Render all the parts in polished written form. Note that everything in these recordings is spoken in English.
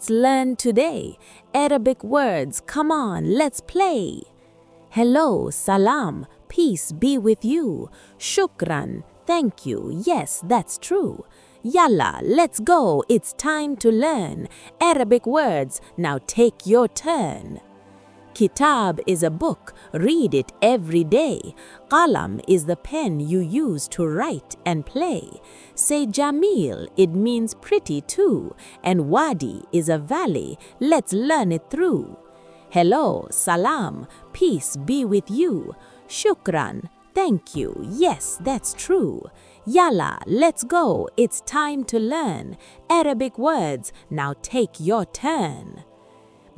Let's learn today. Arabic words, come on, let's play. Hello, salam, peace be with you. Shukran, thank you, yes, that's true. Yalla, let's go, it's time to learn. Arabic words, now take your turn. Kitab is a book, read it every day. Qalam is the pen you use to write and play. Say Jamil, it means pretty too. And Wadi is a valley, let's learn it through. Hello, salam, peace be with you. Shukran, thank you, yes, that's true. Yalla, let's go, it's time to learn. Arabic words, now take your turn.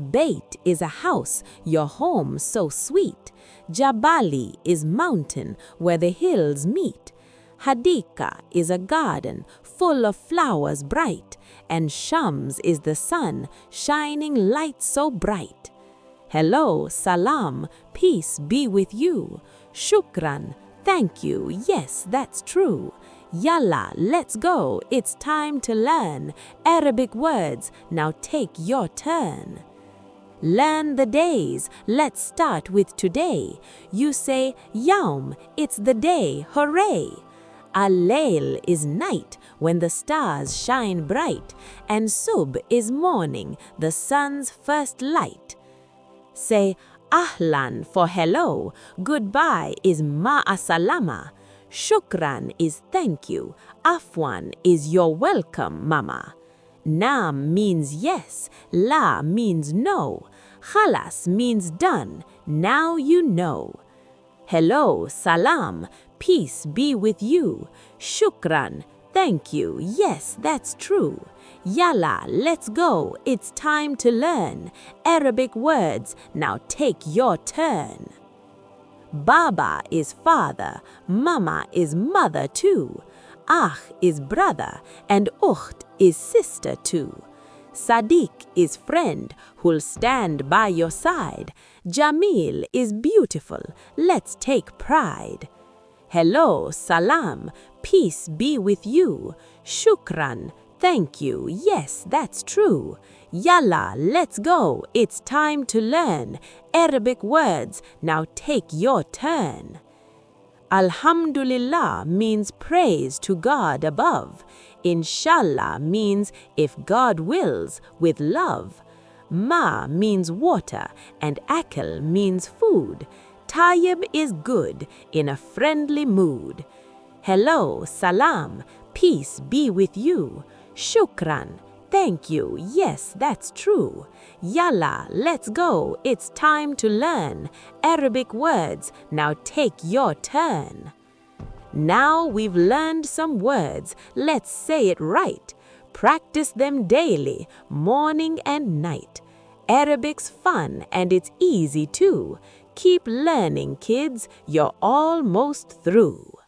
Bait is a house, your home so sweet. Jabali is mountain where the hills meet. Hadika is a garden full of flowers bright. And Shams is the sun, shining light so bright. Hello, salam, peace be with you. Shukran, thank you, yes, that's true. Yalla, let's go, it's time to learn. Arabic words, now take your turn. Learn the days, let's start with today. You say, Yaum, it's the day, hooray! Al-Layl is night, when the stars shine bright. And Sub is morning, the sun's first light. Say, Ahlan for hello, goodbye is ma'asalama. Shukran is thank you, Afwan is you're welcome, mama. Naam means yes, la means no. Khalas means done, now you know. Hello, salam, peace be with you. Shukran, thank you, yes, that's true. Yalla, let's go, it's time to learn. Arabic words, now take your turn. Baba is father, mama is mother too. Akh is brother, and ukht is sister too. Sadiq is friend, who'll stand by your side. Jamil is beautiful, let's take pride. Hello, salam, peace be with you. Shukran, thank you, yes, that's true. Yalla, let's go, it's time to learn. Arabic words, now take your turn. Alhamdulillah means praise to God above. Inshallah means if God wills, with love. Ma means water and akal means food. Tayyib is good, in a friendly mood. Hello, salam, peace be with you. Shukran, thank you, yes, that's true. Yalla, let's go, it's time to learn. Arabic words, now take your turn. Now we've learned some words, let's say it right. Practice them daily, morning and night. Arabic's fun and it's easy too. Keep learning, kids, you're almost through.